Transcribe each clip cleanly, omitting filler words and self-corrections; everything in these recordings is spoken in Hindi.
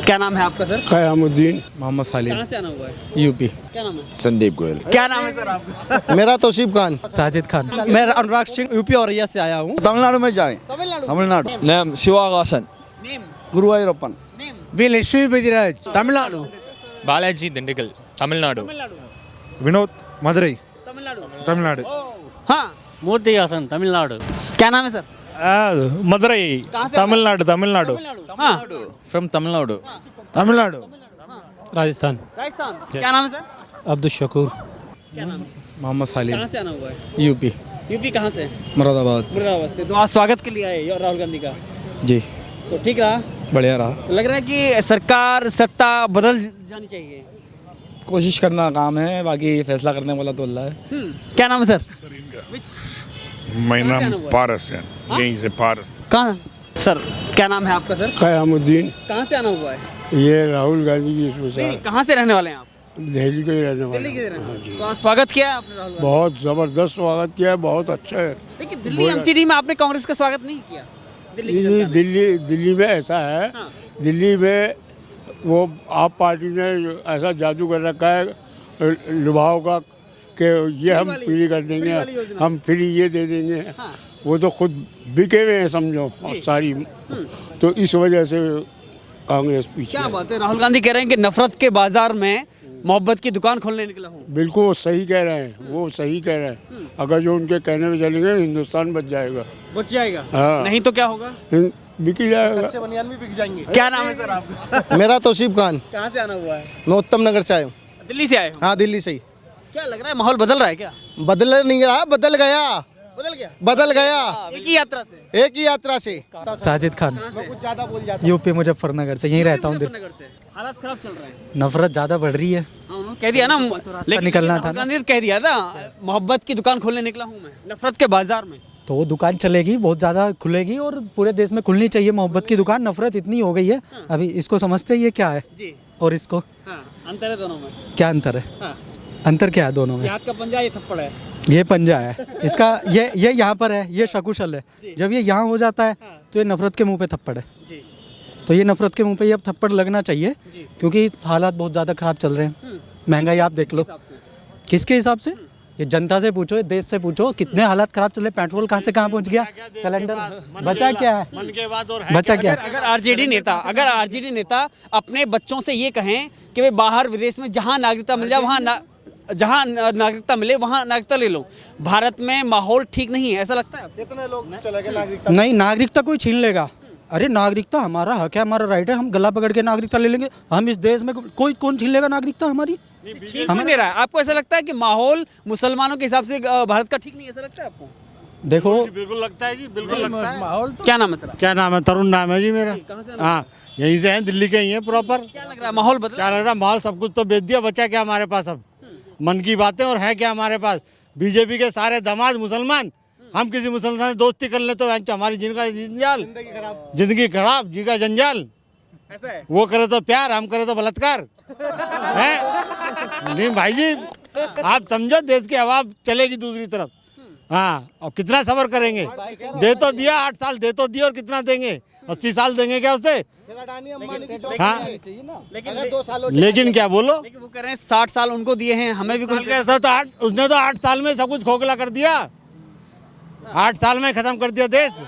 क्या नाम है आपका सर? कयामुद्दीन मोहम्मद सालिम, कहाँ से आना हुआ है? यूपी। क्या नाम है? संदीप गोयल। क्या नाम है सर आपका? मेरा तौसीफ खान, साजिद खान। मैं अनुराग सिंह यूपी औरैया से आया हूँ। तमिलनाडु में जा रहे हैं। तमिलनाडु। तमिलनाडु। नाम शिवागासन, नेम गुरुवायूरप्पन। नेम लक्ष्मी बदिराज, तमिलनाडु। बालाजी दिंडीगल, तमिलनाडु। तमिलनाडु। विनोद मदुरई, तमिलनाडु। तमिलनाडु। हाँ, मूर्ति हासन, तमिलनाडु। क्या नाम है सर? मदुरई, कहाँ से तमिलनाडु, तमिलनाडु। हाँ, फ्रॉम तमिलनाडु। तमिलनाडु। राजस्थान। राजस्थान। क्या नाम है सर? अब्दुल शकूर। क्या नाम है? मोहम्मद सालिम, कहाँ से आना हुआ है? यूपी। यूपी कहाँ से? मुरादाबाद। मुरादाबाद से। तो आज स्वागत के लिए आए राहुल गांधी का, जी, तो ठीक रहा? बढ़िया रहा। लग रहा है कि सरकार सत्ता बदल जानी चाहिए। कोशिश करना काम है, बाकी फैसला करने वाला तो अल्लाह है। क्या नाम है सर? मेरा कहाँ से आना नाम हुआ है? पारस है, यहीं से पारस। कहाँ सर? क्या नाम है आपका सर? कयामुद्दीन, कहाँ से आना हुआ है? ये राहुल गांधी की नहीं, स्पेशल, कहाँ से रहने वाले हैं आप? दिल्ली के ही रहने वाले दिल्ली के हैं। रहने वाले। तो आज स्वागत किया है आपने राहुल गांधी? बहुत जबरदस्त स्वागत किया है, बहुत अच्छा है। लेकिन दिल्ली एमसीडी में आपने कांग्रेस का स्वागत नहीं किया। दिल्ली की दिल्ली जनता ने। दिल्ली में ऐसा है, हाँ। दिल्ली में वो आप पार्टी ने ऐसा जादू कर रखा है लुभाव का कि ये हम वाली- फ्री कर फ्री देंगे, वाली योजना। हम फ्री ये दे देंगे। हाँ। वो तो खुद बिके हुए हैं समझो सारी, तो इस वजह से कांग्रेस पीछे क्या है। बात है, राहुल गांधी कह रहे हैं कि नफरत के बाजार में मोहब्बत की दुकान खोलने निकला हूँ। बिल्कुल वो सही कह रहे हैं, वो सही कह रहे हैं। अगर जो उनके कहने में चलेंगे हिंदुस्तान बच जाएगा, बच जाएगा। हाँ। नहीं तो क्या होगा? बिक जाएगा। क्या नाम है सर आपका? मेरा तौसीफ खान, कहाँ से आना हुआ है? मैं उत्तम नगर से आया हूँ। दिल्ली से आए हो? हाँ, दिल्ली से ही। क्या लग रहा है, माहौल बदल रहा है क्या? बदल नहीं रहा, बदल गया, बदल गया। बदल गया एक ही यात्रा से। एक ही यात्रा से। साजिद खान, कहाँ से? कुछ ज्यादा बोल जाता यूपी मुजफ्फरनगर से, यहीं रहता हूँ। मुजफ्फरनगर से। हालात खराब चल रहे हैं। नफरत ज़्यादा बढ़ रही है। हाँ, उन्होंने कह दिया ना, लेकिन निकलना था राहुल ना। गांधी ने कह दिया था मोहब्बत की दुकान खोलने निकला हूँ मैं, नफरत के बाजार में। तो वो दुकान चलेगी, बहुत ज़्यादा खुलेगी और पूरे देश में खुलनी चाहिए मोहब्बत की दुकान। नफरत इतनी हो गई है अभी, इसको समझते ही ये क्या है जी। और इसको हाँ, अंतर है दोनों में। क्या अंतर है? हाँ, अंतर क्या है दोनों में? ये हाथ का पंजा, ये थप्पड़ है। ये पंजा है इसका, ये यहाँ पर है, ये शकुशल है। जब ये यहाँ हो जाता है तो ये नफरत के मुंह पे थप्पड़ है। जी तो ये नफरत के मुंह पे ये अब थप्पड़ लगना चाहिए, जी। क्योंकि हालात बहुत ज़्यादा ख़राब चल रहे हैं। महंगाई आप देख लो। हिसाब से। किसके हिसाब से? ये जनता से पूछो, ये देश से पूछो, कितने हालात खराब चल रहे हैं। पेट्रोल कहाँ से कहाँ पहुँच गया, सिलेंडर बचा क्या है, बचा क्या है? अगर आरजेडी नेता अपने बच्चों से ये कहें कि वे बाहर विदेश में जहां नागरिकता मिल जाए वहां जहां नागरिकता मिले वहां नागरिकता ले लो, भारत में माहौल ठीक नहीं है, ऐसा लगता है आपको? नहीं, नागरिकता कोई छीन लेगा? अरे नागरिकता हमारा हक है, हमारा राइट है, हम गला पकड़ के नागरिकता ले लेंगे। हम इस देश में कोई कौन छीन लेगा नागरिकता हमारी? ठीक नहीं रहा है। आपको ऐसा लगता है कि माहौल मुसलमानों के हिसाब से भारत का ठीक नहीं है, ऐसा लगता है आपको? देखो, बिल्कुल लगता है जी, बिल्कुल लगता है। माहौल क्या नाम है सर? क्या नाम है? तरुण नाम है जी मेरा। कहाँ से आना? हाँ, यहीं से हैं, दिल्ली के ही हैं प्रॉपर। क्या लग रहा है, माहौल बदला? क्या लग रहा है? माहौल सब कुछ तो बेच दिया, बचा क्या हमारे पास अब? मन की बातें और है क्या हमारे पास? बीजेपी के सारे दामाद मुसलमान, हम किसी मुसलमान से दोस्ती कर ले तो हमारी जंजाल, जिंदगी खराब, जी का जंजाल। ऐसा है? वो करे तो प्यार, हम करे तो बलात्कार है। नहीं भाई जी, आप समझो, देश की हवा चलेगी दूसरी तरफ। हाँ, और कितना सब्र करेंगे? दे तो दिया, 8 साल दे तो दिया, और कितना देंगे? 80 साल देंगे क्या उसे? हाँ, लेकिन क्या बोलो? लेकिन वो कह रहे हैं 60 साल उनको दिए हैं, हमें भी कुछ ऐसा तो उसने तो 8 साल में सब कुछ खोखला कर दिया। 8 साल में खत्म कर दिया देश।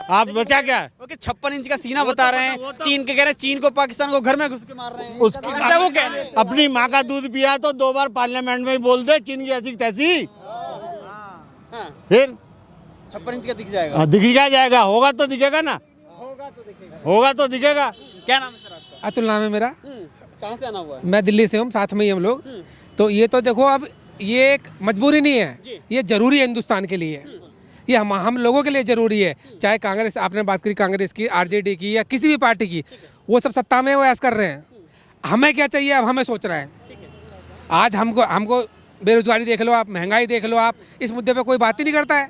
आप बचा क्या है? 56 इंच का सीना बता रहे हैं। चीन के कह रहे हैं, चीन को पाकिस्तान को घर में घुस के मार रहे हैं। उसकी ऐसा वो कह रहे हैं। अपनी माँ का दूध पिया तो 2 बार पार्लियामेंट में ही बोल दे चीन की ऐसी तैसी, हाँ, फिर 56 इंच का दिख जाएगा। दिख क्या जाएगा? होगा तो दिखेगा ना, होगा तो दिखेगा। क्या नाम है सर आपका? अतुल नाम है मेरा। कहाँ से आना हुआ है? मैं दिल्ली से हूँ, साथ में ही हम लोग। तो ये तो देखो, अब ये एक मजबूरी नहीं है, ये जरूरी है हिंदुस्तान के लिए। ये हम लोगों के लिए ज़रूरी है। चाहे कांग्रेस, आपने बात करी कांग्रेस की, आरजेडी की, या किसी भी पार्टी की, वो सब सत्ता में वो ऐसा कर रहे हैं। हमें क्या चाहिए, अब हमें सोच रहा है। आज हमको बेरोजगारी देख लो आप, महंगाई देख लो आप, इस मुद्दे पे कोई बात ही नहीं करता है।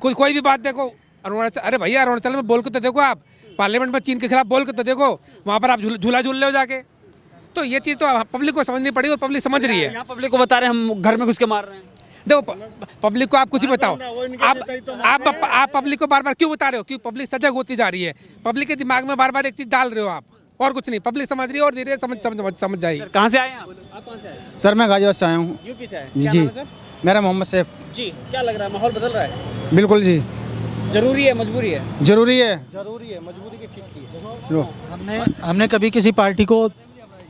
कोई भी बात देखो, अरुणाचल, अरे भैया अरुणाचल में बोल के तो देखो, आप पार्लियामेंट में चीन के खिलाफ बोल के तो देखो, वहाँ पर आप झूला झूल ले हो जाके। तो ये चीज़ तो पब्लिक को समझनी पड़ेगी और पब्लिक समझ रही है। यहाँ पब्लिक को बता रहे हैं हम घर में घुस के मार रहे हैं। देखो पब्लिक को आप कुछ ही बताओ, आप पब्लिक को बार बार क्यों बता रहे हो? क्योंकि पब्लिक सजग होती जा रही है। पब्लिक के दिमाग में बार बार एक चीज़ डाल रहे हो आप और कुछ नहीं, पब्लिक समझ रही है और धीरे समझ जाएगी। कहाँ से आए हैं आप कहाँ से आए? सर मैं गाजियाबाद से आया हूँ। यूपी से आए? जी क्या जी। नाम है सर? मेरा मोहम्मद सैफ। जी, क्या लग रहा है, माहौल बदल रहा है? बिल्कुल जी, जरूरी है, मजबूरी है? जरूरी है। हमने कभी किसी पार्टी को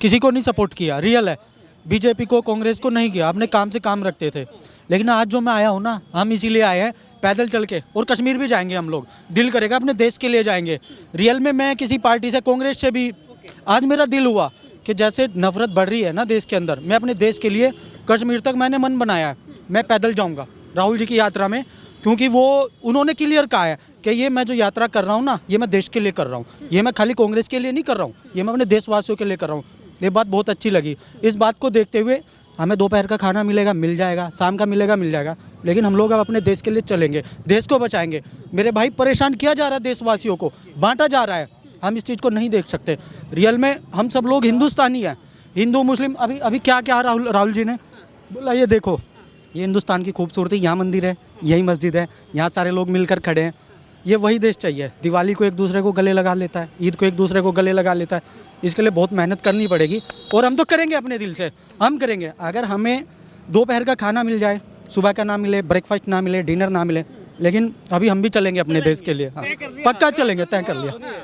किसी को नहीं सपोर्ट किया, रियल है। बीजेपी को, कांग्रेस को नहीं किया, अपने काम से काम रखते थे। लेकिन आज जो मैं आया हूँ ना, हम इसीलिए आए हैं पैदल चल के, और कश्मीर भी जाएंगे हम लोग, दिल करेगा अपने देश के लिए जाएंगे। रियल में मैं किसी पार्टी से, कांग्रेस से भी, आज मेरा दिल हुआ कि जैसे नफरत बढ़ रही है ना देश के अंदर, मैं अपने देश के लिए कश्मीर तक मैंने मन बनाया है, मैं पैदल जाऊँगा राहुल जी की यात्रा में, क्योंकि वो उन्होंने क्लियर कहा है कि ये मैं जो यात्रा कर रहा हूँ ना, ये मैं देश के लिए कर रहा हूँ, ये मैं खाली कांग्रेस के लिए नहीं कर रहा हूँ, ये मैं अपने देशवासियों के लिए कर रहा हूँ। ये बात बहुत अच्छी लगी। इस बात को देखते हुए हमें दोपहर का खाना मिलेगा, मिल जाएगा, शाम का मिलेगा, मिल जाएगा, लेकिन हम लोग अब अपने देश के लिए चलेंगे, देश को बचाएंगे। मेरे भाई, परेशान किया जा रहा है देशवासियों को, बांटा जा रहा है, हम इस चीज़ को नहीं देख सकते। रियल में हम सब लोग हिंदुस्तानी हैं, हिंदू मुस्लिम। अभी क्या क्या राहुल जी ने बोला, ये देखो, ये हिंदुस्तान की खूबसूरती, यहाँ मंदिर है, यही मस्जिद है, यहाँ सारे लोग मिलकर खड़े हैं। ये वही देश चाहिए। दिवाली को एक दूसरे को गले लगा लेता है, ईद को एक दूसरे को गले लगा लेता है। इसके लिए बहुत मेहनत करनी पड़ेगी, और हम तो करेंगे अपने दिल से, हम करेंगे। अगर हमें दोपहर का खाना मिल जाए, सुबह का ना मिले, ब्रेकफास्ट ना मिले, डिनर ना मिले, लेकिन अभी हम भी चलेंगे अपने देश के लिए। हाँ, पक्का चलेंगे, तय कर लिया।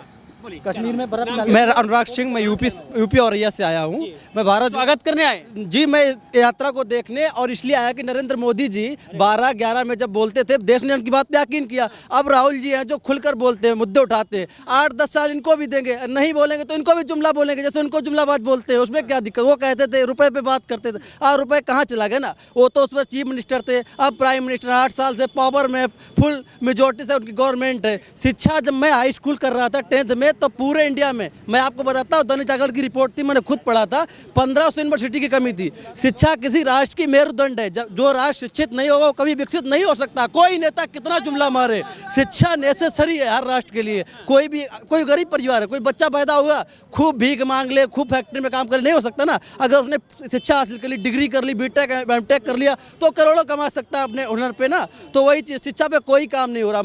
कश्मीर में बर्फ। मैं अनुराग सिंह, मैं यूपी औरैया से आया हूँ। मैं भारत स्वागत करने आए? जी, मैं यात्रा को देखने और इसलिए आया कि नरेंद्र मोदी जी 12-11 में जब बोलते थे, देश ने उनकी बात पे यकीन किया। अब राहुल जी हैं जो खुलकर बोलते हैं, मुद्दे उठाते हैं। 8-10 साल इनको भी देंगे, नहीं बोलेंगे तो इनको भी जुमला बोलेंगे, जैसे उनको जुमलाबाज बोलते हैं, उसमें क्या दिक्कत। वो कहते थे रुपए पे बात करते थे, रुपए कहाँ चला गया ना, वो तो उसमें चीफ मिनिस्टर थे, अब प्राइम मिनिस्टर। 8 साल से पावर में फुल मेजोरिटी से उनकी गवर्नमेंट है। शिक्षा, जब मैं हाई स्कूल कर रहा था 10th में, तो पूरे इंडिया में, मैं आपको बताता हूँ, दैनिक जागरण की रिपोर्ट थी, मैंने खुद पढ़ा था, 1500 यूनिवर्सिटी की कमी थी। शिक्षा किसी राष्ट्र की मेरुदंड है। जो राष्ट्र शिक्षित नहीं होगा वो कभी विकसित नहीं हो सकता। कोई नेता कितना जुमला मारे, शिक्षा नेसेसरी है हर राष्ट्र के लिए। कोई गरीब परिवार है, कोई बच्चा पैदा हुआ, खूब भीख मांग ले, खूब फैक्ट्री में काम कर, नहीं हो सकता ना। अगर उसने शिक्षा हासिल कर ली, डिग्री कर ली, बीटेक एमटेक कर लिया, तो करोड़ों कमा सकता है अपने हुनर पे ना। तो वही चीज़, शिक्षा पे कोई काम नहीं हो रहा।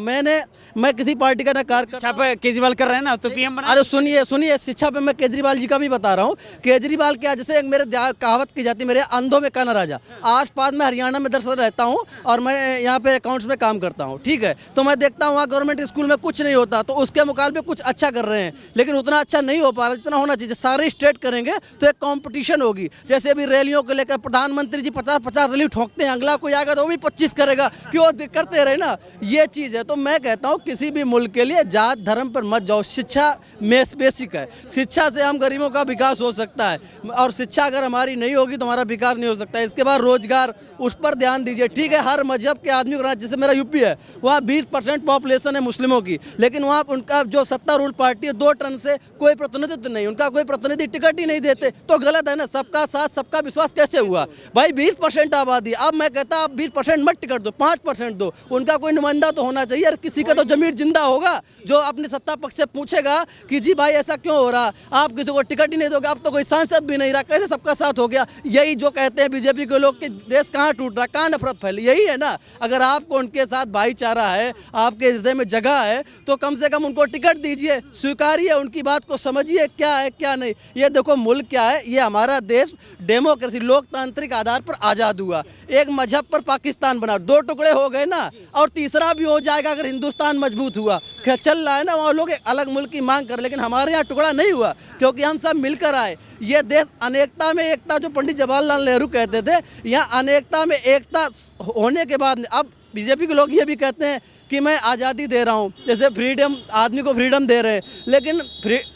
मैं किसी पार्टी का ना शिक्षा पे केजरीवाल कर रहे हैं ना, तो पीएम बना। अरे सुनिए, शिक्षा पे मैं केजरीवाल जी का भी बता रहा हूँ। केजरीवाल क्या, जैसे एक मेरे कहावत की जाती है, मेरे अंधों में काना राजा। आस पास में हरियाणा में दरअसल रहता हूँ और मैं यहाँ पे अकाउंट्स में काम करता हूँ, ठीक है। तो मैं देखता हूँ वहाँ गवर्नमेंट स्कूल में कुछ नहीं होता, तो उसके मुकाबले कुछ अच्छा कर रहे हैं, लेकिन उतना अच्छा नहीं हो पा रहा जितना होना चाहिए। सारे स्टेट करेंगे तो एक कॉम्पिटिशन होगी। जैसे अभी रैलियों को लेकर प्रधानमंत्री जी 50-50 रैली ठोकते हैं, अगला कोई आएगा तो वो भी 25 करेगा, क्यों करते रहे ना, ये चीज़ है। तो मैं कहता हूँ किसी भी मुल्क के लिए जात धर्म पर मत जाओ। शिक्षा बेसिक है, शिक्षा से हम गरीबों का विकास हो सकता है, और शिक्षा अगर हमारी नहीं होगी तो हमारा विकास नहीं हो सकता है। इसके बाद रोजगार, उस पर ध्यान दीजिए, ठीक है। हर मजहब के आदमी को, जैसे मेरा यूपी है, वहाँ 20% पॉपुलेशन है मुस्लिमों की, लेकिन वहाँ उनका जो सत्ता रूल पार्टी है, 2 टर्म से कोई प्रतिनिधित्व नहीं, उनका कोई प्रतिनिधि टिकट ही नहीं देते, तो गलत है ना। सबका साथ सबका विश्वास कैसे हुआ भाई? 20% आबादी। अब मैं कहता आप 20% मत टिकट दो, 5% दो, उनका कोई नुमाइंदा तो होना चाहिए। और किसी का तो जमीर जिंदा होगा जो अपने सत्ता पक्ष से पूछेगा कि जी भाई ऐसा क्यों हो रहा, आप किसी को टिकट ही नहीं दोगे, अब तो कोई सांसद भी नहीं रहा, कैसे सबका साथ हो गया? यही जो कहते हैं बीजेपी के लोग कि देश कहाँ टूट रहा, कहाँ नफरत फैली, यही है ना। अगर आपको उनके साथ भाईचारा है, आपके हृदय में जगह है, तो कम से कम उनको टिकट दीजिए, स्वीकारिए, उनकी बात को समझिए क्या है क्या नहीं। ये देखो मुल्क क्या है, ये हमारा देश डेमोक्रेसी, लोकतांत्रिक आधार पर आज़ाद हुआ। एक मजहब पर पाकिस्तान बना, 2 टुकड़े हो गए ना, और तीसरा भी हो जाएगा अगर हिंदुस्तान मजबूत हुआ। चल रहा है ना, वहाँ लोग एक अलग मुल्क की मांग कर, लेकिन हमारे यहाँ टुकड़ा नहीं हुआ, क्योंकि हम सब मिलकर आए। ये देश अनेकता में एकता, जो पंडित जवाहरलाल नेहरू कहते थे, यहाँ अनेकता में एकता होने के बाद अब बीजेपी के लोग ये भी कहते हैं कि मैं आज़ादी दे रहा हूँ, जैसे फ्रीडम, आदमी को फ्रीडम दे रहे हैं, लेकिन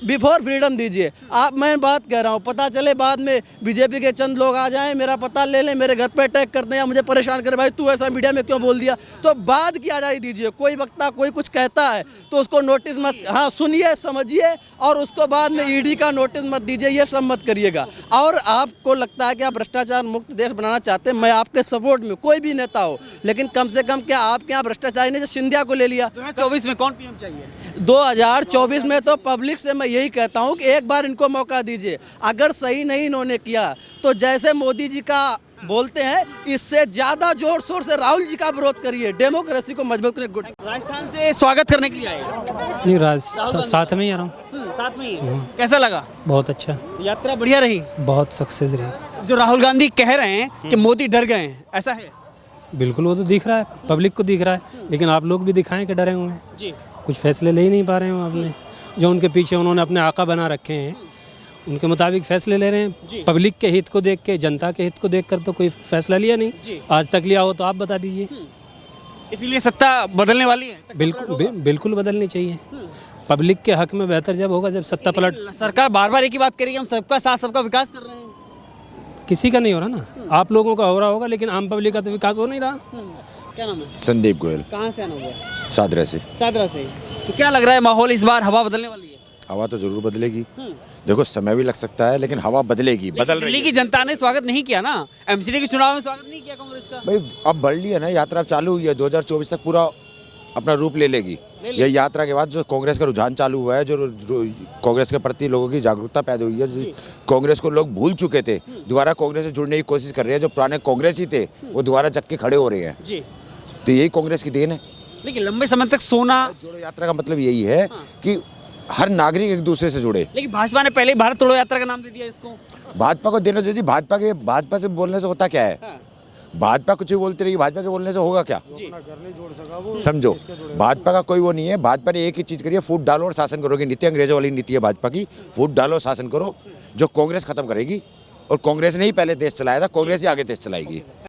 बिफोर फ्रीडम दीजिए आप। मैं बात कह रहा हूँ, पता चले बाद में बीजेपी के चंद लोग आ जाएं, मेरा पता ले लें, मेरे घर पे अटैक करते हैं या मुझे परेशान करें, भाई तू ऐसा मीडिया में क्यों बोल दिया। तो बाद की आज़ादी दीजिए। कोई वक्ता कोई कुछ कहता है तो उसको नोटिस मत, हाँ सुनिए समझिए, और उसको बाद में ईडी का नोटिस मत दीजिए, ये सब मत करिएगा। और आपको लगता है कि आप भ्रष्टाचार मुक्त देश बनाना चाहते हैं, मैं आपके सपोर्ट में, कोई भी नेता हो, लेकिन कम से कम क्या आपके यहाँ भ्रष्टाचारी ने सिंधिया को ले लिया। 2024 में कौन पीएम चाहिए? 2024 में तो पब्लिक से मैं यही कहता हूँ कि एक बार इनको मौका दीजिए। अगर सही नहीं इन्होंने किया तो जैसे मोदी जी का बोलते हैं, इससे ज्यादा जोर शोर से राहुल जी का विरोध करिए, डेमोक्रेसी को मजबूत करिए। गुड। राजस्थान से स्वागत करने के लिए आए हैं। नहीं साथ में ही आ रहा हूँ। साथ में ही है। कैसा लगा? बहुत अच्छा, यात्रा बढ़िया रही? बहुत सक्सेस रही। जो राहुल गांधी कह रहे हैं कि मोदी डर गए हैं, ऐसा है? बिल्कुल, वो तो दिख रहा है, पब्लिक को दिख रहा है, लेकिन आप लोग भी दिखाएं कि डरे हुए हैं। जी। कुछ फैसले ले ही नहीं पा रहे हो आपने, जो उनके पीछे उन्होंने अपने आका बना रखे हैं उनके मुताबिक फैसले ले रहे हैं। पब्लिक के हित को देख के, जनता के हित को देख कर तो कोई फैसला लिया नहीं। आज तक लिया हो तो आप बता दीजिए। इसीलिए सत्ता बदलने वाली है? बिल्कुल बदलनी चाहिए। पब्लिक के हक में बेहतर जब होगा जब सत्ता पलट। सरकार बार बार एक ही बात करेगी, हम सबका साथ सबका विकास कर रहे हैं। किसी का नहीं हो रहा ना, आप लोगों का हो रहा होगा, लेकिन आम पब्लिक का तो विकास हो नहीं रहा। क्या नाम है? संदीप गोयल, कहाँ से आना हुआ? सादरा से। सादरा से। तो क्या लग रहा है माहौल इस बार हवा बदलने वाली है? हवा तो जरूर बदलेगी। देखो समय भी लग सकता है, लेकिन हवा बदलेगी, बदल रही दिल्ली है। की जनता ने स्वागत नहीं किया ना, एमसीडी के चुनाव में स्वागत नहीं किया कांग्रेस का। भाई अब बढ़ लिया ना, यात्रा चालू हुई है, 2024 तक पूरा अपना रूप ले लेगी। ये यात्रा के बाद जो कांग्रेस का रुझान चालू हुआ है, जो कांग्रेस के प्रति लोगों की जागरूकता पैदा हुई है, जो कांग्रेस को लोग भूल चुके थे, दोबारा कांग्रेस से जुड़ने की कोशिश कर रहे हैं। जो पुराने कांग्रेस ही थे वो दोबारा जग के खड़े हो रहे हैं। जी। तो यही कांग्रेस की देन है। लेकिन लंबे समय तक सोना। जोड़ो यात्रा का मतलब यही है कि हर नागरिक एक दूसरे से जुड़े। लेकिन भाजपा ने पहले ही भारत तोड़ो यात्रा का नाम दे दिया इसको। भाजपा को देना चाहिए। भाजपा से बोलने से होता क्या है? भाजपा कुछ भी बोलती रही, भाजपा के बोलने से होगा क्या? समझो, भाजपा का कोई वो नहीं है। भाजपा ने एक ही चीज करी है, फूट डालो और शासन करोगे। नीति अंग्रेजों वाली नीति है भाजपा की, फूट डालो शासन करो, जो कांग्रेस खत्म करेगी। और कांग्रेस ने ही पहले देश चलाया था, कांग्रेस ही आगे देश चलाएगी।